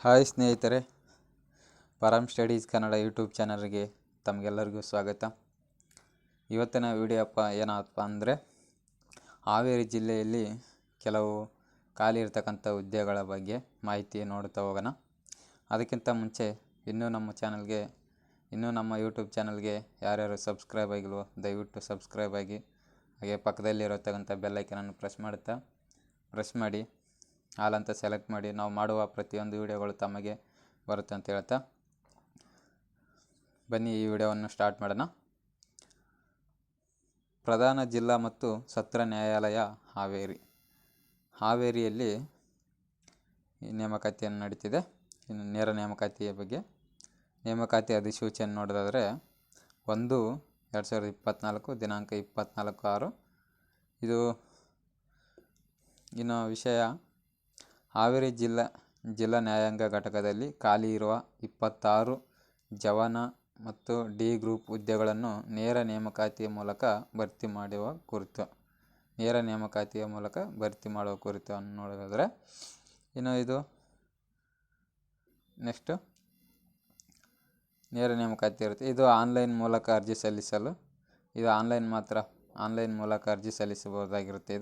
Hi ಸ್ನೇಹಿತರೆ, ಪರಂ studies Kannada YouTube ಚಾನಲ್ಗೆ ತಮಗೆಲ್ಲರಿಗೂ ಸ್ವಾಗತ. ಇವತ್ತಿನ ವಿಡಿಯೋ ಏನಪ್ಪ ಅಂದರೆ ಹಾವೇರಿ ಜಿಲ್ಲೆಯಲ್ಲಿ ಕೆಲವು ಖಾಲಿ ಇರ್ತಕ್ಕಂಥ ಹುದ್ದೆಗಳ ಬಗ್ಗೆ ಮಾಹಿತಿ ನೋಡ್ತಾ ಹೋಗೋಣ. ಅದಕ್ಕಿಂತ ಮುಂಚೆ ಇನ್ನೂ ನಮ್ಮ ಯೂಟ್ಯೂಬ್ ಚಾನಲ್ಗೆ ಯಾರ್ಯಾರು ಸಬ್ಸ್ಕ್ರೈಬ್ ಆಗಿಲ್ವೋ ದಯವಿಟ್ಟು ಸಬ್ಸ್ಕ್ರೈಬ್ ಆಗಿ, ಹಾಗೆ ಪಕ್ಕದಲ್ಲಿರತಕ್ಕಂಥ ಬೆಲ್ಲೈಕನನ್ನು ಪ್ರೆಸ್ ಮಾಡಿ ಆಲ್ ಅಂತ ಸೆಲೆಕ್ಟ್ ಮಾಡಿ. ನಾವು ಮಾಡುವ ಪ್ರತಿಯೊಂದು ವಿಡಿಯೋಗಳು ತಮಗೆ ಬರುತ್ತೆ ಅಂತ ಹೇಳ್ತಾ ಬನ್ನಿ ಈ ವಿಡಿಯೋವನ್ನು ಸ್ಟಾರ್ಟ್ ಮಾಡೋಣ. ಪ್ರಧಾನ ಜಿಲ್ಲಾ ಮತ್ತು ಸತ್ರ ನ್ಯಾಯಾಲಯ ಹಾವೇರಿಯಲ್ಲಿ ನೇಮಕಾತಿಯನ್ನು ನಡೀತಿದೆ. ಇನ್ನು ನೇರ ನೇಮಕಾತಿಯ ಬಗ್ಗೆ ನೇಮಕಾತಿ ಅಧಿಸೂಚನೆ ನೋಡೋದಾದರೆ 1/2024 ದಿನಾಂಕ 24/6. ಇದು ಇನ್ನು ವಿಷಯ, ಹಾವೇರಿ ಜಿಲ್ಲಾ ನ್ಯಾಯಾಂಗ ಘಟಕದಲ್ಲಿ ಖಾಲಿ ಇರುವ 26 ಜವಾನ ಮತ್ತು ಡಿ ಗ್ರೂಪ್ ಹುದ್ದೆಗಳನ್ನು ನೇರ ನೇಮಕಾತಿಯ ಮೂಲಕ ಭರ್ತಿ ಮಾಡುವ ಕುರಿತು ನೋಡೋದಾದರೆ, ಇನ್ನು ಇದು ನೆಕ್ಸ್ಟ್ ನೇರ ನೇಮಕಾತಿ ಇರುತ್ತೆ. ಇದು ಆನ್ಲೈನ್ ಮೂಲಕ ಅರ್ಜಿ ಸಲ್ಲಿಸಲು ಆನ್ಲೈನ್ ಮೂಲಕ ಅರ್ಜಿ ಸಲ್ಲಿಸಬಹುದಾಗಿರುತ್ತೆ.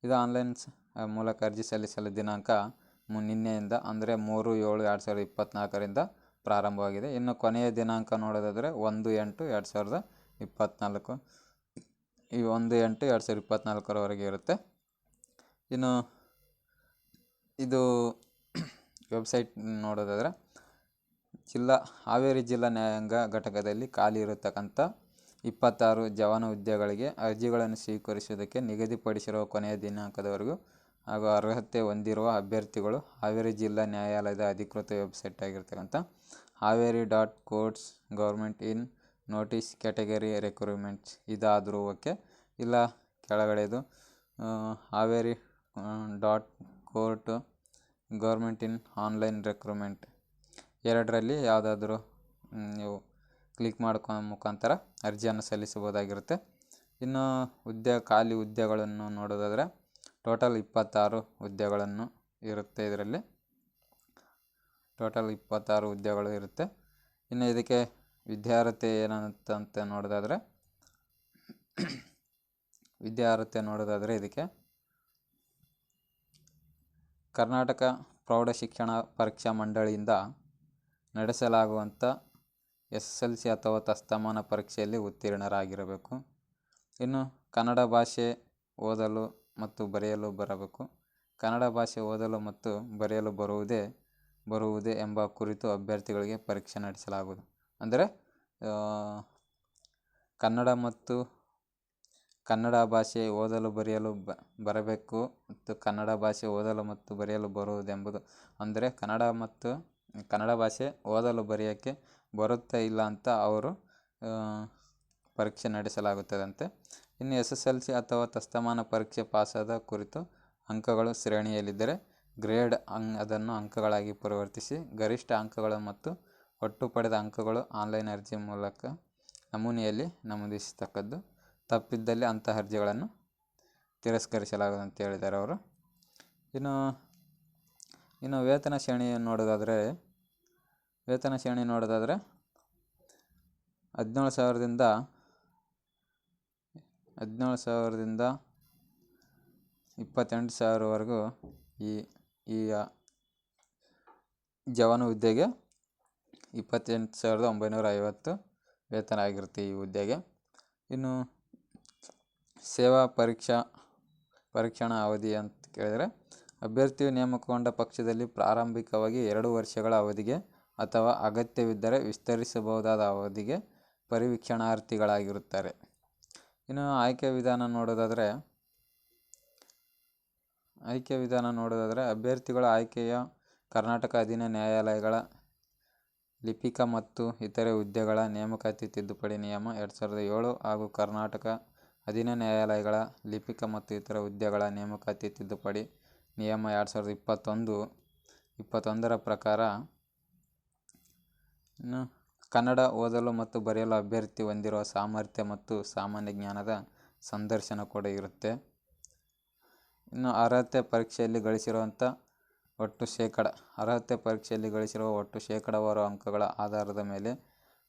ಇದು ಆನ್ಲೈನ್ ಮೂಲಕ ಅರ್ಜಿ ಸಲ್ಲಿಸಲು ದಿನಾಂಕ ನಿನ್ನೆಯಿಂದ ಅಂದರೆ 3/7/2024 ಪ್ರಾರಂಭವಾಗಿದೆ. ಇನ್ನು ಕೊನೆಯ ದಿನಾಂಕ ನೋಡೋದಾದರೆ 1/8/2024 ಈ 1/8/2024 ಇರುತ್ತೆ. ಇನ್ನು ಇದು ವೆಬ್ಸೈಟ್ ನೋಡೋದಾದರೆ, ಹಾವೇರಿ ಜಿಲ್ಲಾ ನ್ಯಾಯಾಂಗ ಘಟಕದಲ್ಲಿ ಖಾಲಿ ಇರತಕ್ಕಂಥ 26 ಜವಾನ ಹುದ್ದೆಗಳಿಗೆ ಅರ್ಜಿಗಳನ್ನು ಸ್ವೀಕರಿಸುವುದಕ್ಕೆ ನಿಗದಿಪಡಿಸಿರುವ ಕೊನೆಯ ದಿನಾಂಕದವರೆಗೂ ಹಾಗೂ ಅರ್ಹತೆ ಹೊಂದಿರುವ ಅಭ್ಯರ್ಥಿಗಳು ಹಾವೇರಿ ಜಿಲ್ಲಾ ನ್ಯಾಯಾಲಯದ ಅಧಿಕೃತ ವೆಬ್ಸೈಟ್ ಆಗಿರ್ತಕ್ಕಂಥ haveri.courts/government in notice category requirements ಇದಾದರೂ ಓಕೆ, ಇಲ್ಲ ಕೆಳಗಡೆದು haveri.court/government in online recruitment ಎರಡರಲ್ಲಿ ಯಾವುದಾದ್ರೂ ನೀವು ಕ್ಲಿಕ್ ಮಾಡ್ಕೊ ಮುಖಾಂತರ ಅರ್ಜಿಯನ್ನು ಸಲ್ಲಿಸಬಹುದಾಗಿರುತ್ತೆ. ಇನ್ನು ಖಾಲಿ ಹುದ್ದೆಗಳನ್ನು ನೋಡೋದಾದರೆ ಟೋಟಲ್ 26 ಹುದ್ದೆಗಳನ್ನು ಇರುತ್ತೆ. ಇದರಲ್ಲಿ ಟೋಟಲ್ 26 ಹುದ್ದೆಗಳು ಇರುತ್ತೆ. ಇನ್ನು ಇದಕ್ಕೆ ವಿದ್ಯಾರ್ಹತೆ ಏನಂತ ನೋಡೋದಾದರೆ ಇದಕ್ಕೆ ಕರ್ನಾಟಕ ಪ್ರೌಢಶಿಕ್ಷಣ ಪರೀಕ್ಷಾ ಮಂಡಳಿಯಿಂದ ನಡೆಸಲಾಗುವಂಥ SSLC ಅಥವಾ ತತ್ಸಮಾನ ಪರೀಕ್ಷೆಯಲ್ಲಿ ಉತ್ತೀರ್ಣರಾಗಿರಬೇಕು. ಇನ್ನು ಕನ್ನಡ ಭಾಷೆ ಓದಲು ಮತ್ತು ಬರೆಯಲು ಬರಬೇಕು. ಕನ್ನಡ ಭಾಷೆ ಓದಲು ಮತ್ತು ಬರೆಯಲು ಬರುವುದೇ ಎಂಬ ಕುರಿತು ಅಭ್ಯರ್ಥಿಗಳಿಗೆ ಪರೀಕ್ಷೆ ನಡೆಸಲಾಗುವುದು. ಅಂದರೆ ಕನ್ನಡ ಭಾಷೆ ಓದಲು ಬರೆಯಲು ಬರಬೇಕು ಮತ್ತು ಕನ್ನಡ ಭಾಷೆ ಓದಲು ಮತ್ತು ಬರೆಯಲು ಬರುವುದೆಂಬುದು, ಅಂದರೆ ಕನ್ನಡ ಭಾಷೆ ಓದಲು ಬರೆಯೋಕ್ಕೆ ಬರುತ್ತಾ ಇಲ್ಲ ಅಂತ ಅವರು ಪರೀಕ್ಷೆ ನಡೆಸಲಾಗುತ್ತದಂತೆ. ಇನ್ನು SSLC ಅಥವಾ ತತ್ಸಮಾನ ಪರೀಕ್ಷೆ ಪಾಸಾದ ಕುರಿತು ಅಂಕಗಳು ಶ್ರೇಣಿಯಲ್ಲಿದ್ದರೆ ಗ್ರೇಡ್ ಅದನ್ನು ಅಂಕಗಳಾಗಿ ಪರಿವರ್ತಿಸಿ ಗರಿಷ್ಠ ಅಂಕಗಳು ಮತ್ತು ಒಟ್ಟು ಪಡೆದ ಅಂಕಗಳು ಆನ್ಲೈನ್ ಅರ್ಜಿ ಮೂಲಕ ನಮೂನೆಯಲ್ಲಿ ನಮೂದಿಸತಕ್ಕದ್ದು. ತಪ್ಪಿದ್ದಲ್ಲಿ ಅಂತಹ ಅರ್ಜಿಗಳನ್ನು ತಿರಸ್ಕರಿಸಲಾಗುವುದು ಅಂತ ಹೇಳಿದ್ದಾರೆ ಅವರು. ಇನ್ನು ವೇತನ ಶ್ರೇಣಿ ನೋಡೋದಾದರೆ 17,000ದಿಂದ 28,000ವರೆಗೂ ಈ ಜವಾನ ಹುದ್ದೆಗೆ 28,950 ವೇತನ ಆಗಿರುತ್ತೆ ಈ ಹುದ್ದೆಗೆ. ಇನ್ನು ಸೇವಾ ಪರೀಕ್ಷಣಾ ಅವಧಿ ಅಂತ ಕೇಳಿದರೆ, ಅಭ್ಯರ್ಥಿಯು ನೇಮಕಗೊಂಡ ಪಕ್ಷದಲ್ಲಿ ಪ್ರಾರಂಭಿಕವಾಗಿ 2 ವರ್ಷಗಳ ಅವಧಿಗೆ ಅಥವಾ ಅಗತ್ಯವಿದ್ದರೆ ವಿಸ್ತರಿಸಬಹುದಾದ ಅವಧಿಗೆ ಪರಿವೀಕ್ಷಣಾರ್ಥಿಗಳಾಗಿರುತ್ತಾರೆ. ಇನ್ನು ಆಯ್ಕೆ ವಿಧಾನ ನೋಡೋದಾದರೆ ಅಭ್ಯರ್ಥಿಗಳ ಆಯ್ಕೆಯ ಕರ್ನಾಟಕ ಅಧೀನ ನ್ಯಾಯಾಲಯಗಳ ಲಿಪಿಕ ಮತ್ತು ಇತರೆ ಹುದ್ದೆಗಳ ನೇಮಕಾತಿ ತಿದ್ದುಪಡಿ ನಿಯಮ 2007 ಹಾಗೂ ಕರ್ನಾಟಕ ಅಧೀನ ನ್ಯಾಯಾಲಯಗಳ ಲಿಪಿಕ ಮತ್ತು ಇತರ ಹುದ್ದೆಗಳ ನೇಮಕಾತಿ ತಿದ್ದುಪಡಿ ನಿಯಮ 2021ರ ಪ್ರಕಾರ ಇನ್ನು ಕನ್ನಡ ಓದಲು ಮತ್ತು ಬರೆಯಲು ಅಭ್ಯರ್ಥಿ ಹೊಂದಿರುವ ಸಾಮರ್ಥ್ಯ ಮತ್ತು ಸಾಮಾನ್ಯ ಜ್ಞಾನದ ಸಂದರ್ಶನ ಕೂಡ ಇರುತ್ತೆ. ಇನ್ನು ಅರ್ಹತೆ ಪರೀಕ್ಷೆಯಲ್ಲಿ ಗಳಿಸಿರುವಂಥ ಒಟ್ಟು ಶೇಕಡ ಅರ್ಹತೆ ಪರೀಕ್ಷೆಯಲ್ಲಿ ಗಳಿಸಿರುವ ಒಟ್ಟು ಶೇಕಡಾವಾರು ಅಂಕಗಳ ಆಧಾರದ ಮೇಲೆ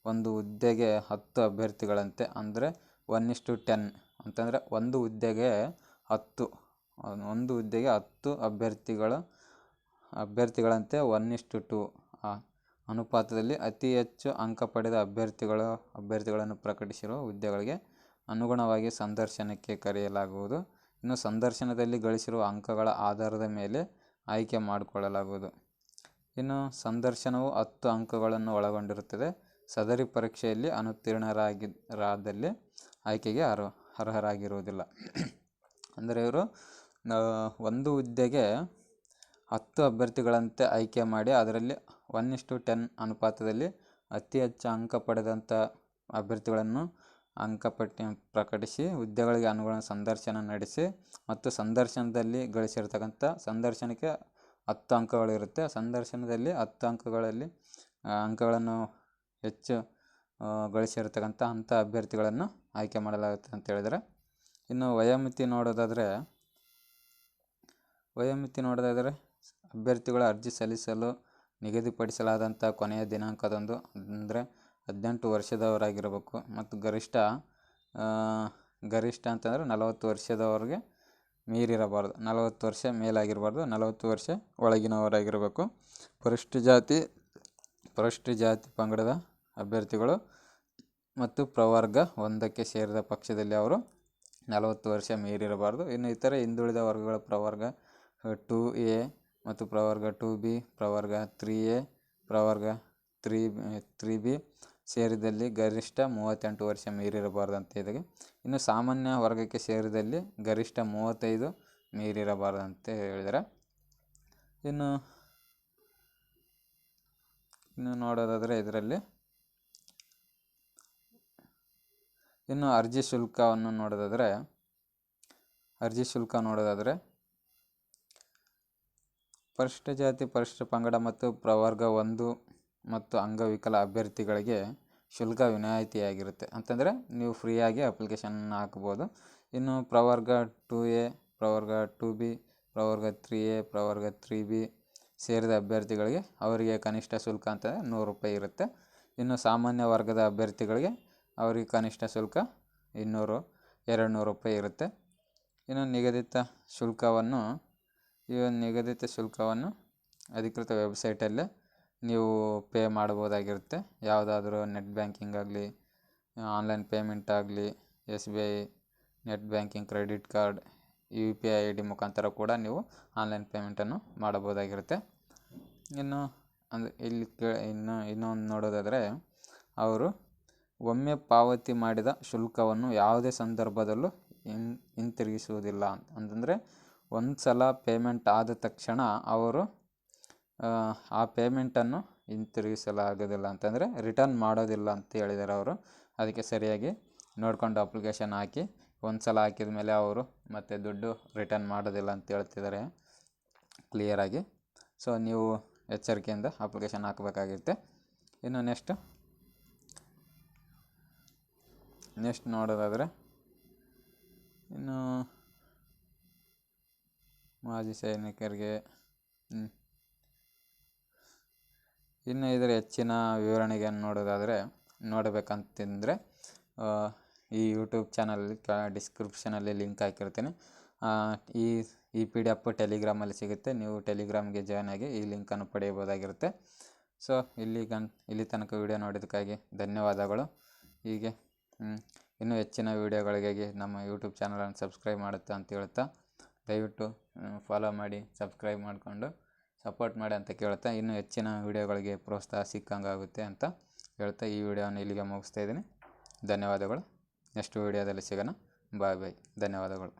ಒಂದು ಹುದ್ದೆಗೆ 10 ಅಭ್ಯರ್ಥಿಗಳಂತೆ, ಅಂದರೆ 1:10 ಅಂತಂದರೆ ಒಂದು ಹುದ್ದೆಗೆ 10 ಅಭ್ಯರ್ಥಿಗಳಂತೆ 1:2 ಅನುಪಾತದಲ್ಲಿ ಅತಿ ಹೆಚ್ಚು ಅಂಕ ಪಡೆದ ಅಭ್ಯರ್ಥಿಗಳನ್ನು ಪ್ರಕಟಿಸಿರುವ ಹುದ್ದೆಗಳಿಗೆ ಅನುಗುಣವಾಗಿ ಸಂದರ್ಶನಕ್ಕೆ ಕರೆಯಲಾಗುವುದು. ಇನ್ನು ಸಂದರ್ಶನದಲ್ಲಿ ಗಳಿಸಿರುವ ಅಂಕಗಳ ಆಧಾರದ ಮೇಲೆ ಆಯ್ಕೆ ಮಾಡಿಕೊಳ್ಳಲಾಗುವುದು. ಇನ್ನು ಸಂದರ್ಶನವು 10 ಅಂಕಗಳನ್ನು ಒಳಗೊಂಡಿರುತ್ತದೆ. ಸದರಿ ಪರೀಕ್ಷೆಯಲ್ಲಿ ಅನುತ್ತೀರ್ಣರಾದಲ್ಲಿ ಆಯ್ಕೆಗೆ ಅರ್ಹರಾಗಿರುವುದಿಲ್ಲ. ಅಂದರೆ ಇವರು ಒಂದು ಹುದ್ದೆಗೆ 10 ಅಭ್ಯರ್ಥಿಗಳಂತೆ ಆಯ್ಕೆ ಮಾಡಿ ಅದರಲ್ಲಿ 1:10 ಅನುಪಾತದಲ್ಲಿ ಅತಿ ಹೆಚ್ಚು ಅಂಕ ಪಡೆದಂಥ ಅಭ್ಯರ್ಥಿಗಳನ್ನು ಅಂಕಪಟ್ಟಿ ಪ್ರಕಟಿಸಿ ಹುದ್ದೆಗಳಿಗೆ ಅನುಗುಣ ಸಂದರ್ಶನ ನಡೆಸಿ ಮತ್ತು ಸಂದರ್ಶನದಲ್ಲಿ ಗಳಿಸಿರ್ತಕ್ಕಂಥ ಸಂದರ್ಶನಕ್ಕೆ 10 ಅಂಕಗಳಿರುತ್ತೆ. ಸಂದರ್ಶನದಲ್ಲಿ 10 ಅಂಕಗಳನ್ನು ಹೆಚ್ಚು ಗಳಿಸಿರ್ತಕ್ಕಂಥ ಅಂಥ ಅಭ್ಯರ್ಥಿಗಳನ್ನು ಆಯ್ಕೆ ಮಾಡಲಾಗುತ್ತೆ ಅಂತ ಹೇಳಿದರೆ, ಇನ್ನು ವಯೋಮಿತಿ ನೋಡೋದಾದರೆ ಅಭ್ಯರ್ಥಿಗಳ ಅರ್ಜಿ ಸಲ್ಲಿಸಲು ನಿಗದಿಪಡಿಸಲಾದಂಥ ಕೊನೆಯ ದಿನಾಂಕದಂದು, ಅಂದರೆ 18 ವರ್ಷದವರಾಗಿರಬೇಕು ಮತ್ತು ಗರಿಷ್ಠ ಅಂತಂದರೆ 40 ವರ್ಷದವರೆಗೆ ಮೀರಿರಬಾರ್ದು, 40 ವರ್ಷ ಮೇಲಾಗಿರಬಾರ್ದು, 40 ವರ್ಷ ಒಳಗಿನವರಾಗಿರಬೇಕು. ಪರಿಶಿಷ್ಟ ಜಾತಿ ಪಂಗಡದ ಅಭ್ಯರ್ಥಿಗಳು ಮತ್ತು ಪ್ರವರ್ಗ 1ಕ್ಕೆ ಸೇರಿದ ಪಕ್ಷದಲ್ಲಿ ಅವರು 40 ವರ್ಷ ಮೀರಿರಬಾರ್ದು. ಇನ್ನು ಇತರೆ ಹಿಂದುಳಿದ ವರ್ಗಗಳ ಪ್ರವರ್ಗ 2A ಮತ್ತು ಪ್ರವರ್ಗ 2B, ಪ್ರವರ್ಗ 3A, ಪ್ರವರ್ಗ 3B ಸೇರಿದಲ್ಲಿ ಗರಿಷ್ಠ 38 ವರ್ಷ ಮೀರಿರಬಾರ್ದು ಅಂತ ಇದೆ. ಇನ್ನು ಸಾಮಾನ್ಯ ವರ್ಗಕ್ಕೆ ಸೇರಿದಲ್ಲಿ ಗರಿಷ್ಠ 35 ಮೀರಿರಬಾರ್ದು ಅಂತ ಹೇಳಿದರೆ, ಇನ್ನು ನೋಡೋದಾದರೆ ಇದರಲ್ಲಿ ಇನ್ನು ಅರ್ಜಿ ಶುಲ್ಕ ನೋಡೋದಾದರೆ ಪರಿಶಿಷ್ಟ ಜಾತಿ, ಪರಿಶಿಷ್ಟ ಪಂಗಡ ಮತ್ತು ಪ್ರವರ್ಗ 1 ಮತ್ತು ಅಂಗವಿಕಲ ಅಭ್ಯರ್ಥಿಗಳಿಗೆ ಶುಲ್ಕ ವಿನಾಯಿತಿಯಾಗಿರುತ್ತೆ. ಅಂತಂದರೆ ನೀವು ಫ್ರೀಯಾಗಿ ಅಪ್ಲಿಕೇಶನ್ ಹಾಕ್ಬೋದು. ಇನ್ನು ಪ್ರವರ್ಗ 2A, ಪ್ರವರ್ಗ 2B, ಪ್ರವರ್ಗ 3A, ಪ್ರವರ್ಗ 3B ಸೇರಿದ ಅಭ್ಯರ್ಥಿಗಳಿಗೆ ಅವರಿಗೆ ಕನಿಷ್ಠ ಶುಲ್ಕ ಅಂತಂದರೆ 100 ರೂಪಾಯಿ ಇರುತ್ತೆ. ಇನ್ನು ಸಾಮಾನ್ಯ ವರ್ಗದ ಅಭ್ಯರ್ಥಿಗಳಿಗೆ ಅವರಿಗೆ ಕನಿಷ್ಠ ಶುಲ್ಕ 200 ರೂಪಾಯಿ ಇರುತ್ತೆ. ಇನ್ನು ನಿಗದಿತ ಶುಲ್ಕವನ್ನು ಅಧಿಕೃತ ವೆಬ್ಸೈಟಲ್ಲೇ ನೀವು ಪೇ ಮಾಡ್ಬೋದಾಗಿರುತ್ತೆ. ಯಾವುದಾದ್ರೂ ನೆಟ್ ಬ್ಯಾಂಕಿಂಗ್ ಆಗಲಿ, ಆನ್ಲೈನ್ ಪೇಮೆಂಟ್ ಆಗಲಿ, SBI net banking, credit card, UPI ID ಮುಖಾಂತರ ಕೂಡ ನೀವು ಆನ್ಲೈನ್ ಪೇಮೆಂಟನ್ನು ಮಾಡಬಹುದಾಗಿರುತ್ತೆ. ಇನ್ನು ಇನ್ನೊಂದು ನೋಡೋದಾದರೆ, ಅವರು ಒಮ್ಮೆ ಪಾವತಿ ಮಾಡಿದ ಶುಲ್ಕವನ್ನು ಯಾವುದೇ ಸಂದರ್ಭದಲ್ಲೂ ಹಿಂತಿರುಗಿಸುವುದಿಲ್ಲ. ಅಂತಂದರೆ ಒಂದು ಸಲ ಪೇಮೆಂಟ್ ಆದ ತಕ್ಷಣ ಅವರು ಆ ಪೇಮೆಂಟನ್ನು ಹಿಂತಿರುಗಿಸಲಾಗೋದಿಲ್ಲ, ಅಂತಂದರೆ ರಿಟರ್ನ್ ಮಾಡೋದಿಲ್ಲ ಅಂತ ಹೇಳಿದ್ದಾರೆ ಅವರು. ಅದಕ್ಕೆ ಸರಿಯಾಗಿ ನೋಡಿಕೊಂಡು ಅಪ್ಲಿಕೇಶನ್ ಹಾಕಿ. ಒಂದು ಸಲ ಹಾಕಿದ ಮೇಲೆ ಅವರು ಮತ್ತೆ ದುಡ್ಡು ರಿಟರ್ನ್ ಮಾಡೋದಿಲ್ಲ ಅಂತ ಹೇಳ್ತಿದ್ದಾರೆ ಕ್ಲಿಯರಾಗಿ. ಸೊ ನೀವು ಎಚ್ಚರಿಕೆಯಿಂದ ಅಪ್ಲಿಕೇಶನ್ ಹಾಕಬೇಕಾಗಿರುತ್ತೆ. ಇನ್ನು ನೆಕ್ಸ್ಟ್ ನೋಡೋದಾದರೆ, ಇನ್ನು ಮಾಜಿ ಸೈನಿಕರಿಗೆ ಇನ್ನು ಇದರ ಹೆಚ್ಚಿನ ವಿವರಣೆಯನ್ನು ನೋಡಬೇಕಂತಂದರೆ ಈ ಯೂಟ್ಯೂಬ್ ಚಾನಲಲ್ಲಿ ಡಿಸ್ಕ್ರಿಪ್ಷನಲ್ಲಿ ಲಿಂಕ್ ಹಾಕಿರ್ತೀನಿ. ಈ PDF ಟೆಲಿಗ್ರಾಮಲ್ಲಿ ಸಿಗುತ್ತೆ. ನೀವು ಟೆಲಿಗ್ರಾಮ್ಗೆ ಜಾಯ್ನ್ ಆಗಿ ಈ ಲಿಂಕನ್ನು ಪಡೆಯಬಹುದಾಗಿರುತ್ತೆ. ಸೊ ಇಲ್ಲಿ ತನಕ ವಿಡಿಯೋ ನೋಡಿದ್ದಕ್ಕಾಗಿ ಧನ್ಯವಾದಗಳು. ಹೀಗೆ ಇನ್ನೂ ಹೆಚ್ಚಿನ ವೀಡಿಯೋಗಳಿಗಾಗಿ ನಮ್ಮ ಯೂಟ್ಯೂಬ್ ಚಾನಲನ್ನು ಸಬ್ಸ್ಕ್ರೈಬ್ ಮಾಡುತ್ತೆ ಅಂತ ಹೇಳ್ತಾ, ದಯವಿಟ್ಟು ಫಾಲೋ ಮಾಡಿ, ಸಬ್ಸ್ಕ್ರೈಬ್ ಮಾಡಿಕೊಂಡು ಸಪೋರ್ಟ್ ಮಾಡಿ ಅಂತ ಕೇಳ್ತಾ, ಇನ್ನೂ ಹೆಚ್ಚಿನ ವೀಡಿಯೋಗಳಿಗೆ ಪ್ರೋತ್ಸಾಹ ಸಿಕ್ಕಂಗಾಗುತ್ತೆ ಅಂತ ಹೇಳ್ತಾ ಈ ವಿಡಿಯೋವನ್ನು ಇಲ್ಲಿಗೆ ಮುಗಿಸ್ತಾ ಇದ್ದೀನಿ. ಧನ್ಯವಾದಗಳು. ನೆಕ್ಸ್ಟ್ ವೀಡಿಯೋದಲ್ಲಿ ಸಿಗೋಣ. ಬಾಯ್. ಧನ್ಯವಾದಗಳು.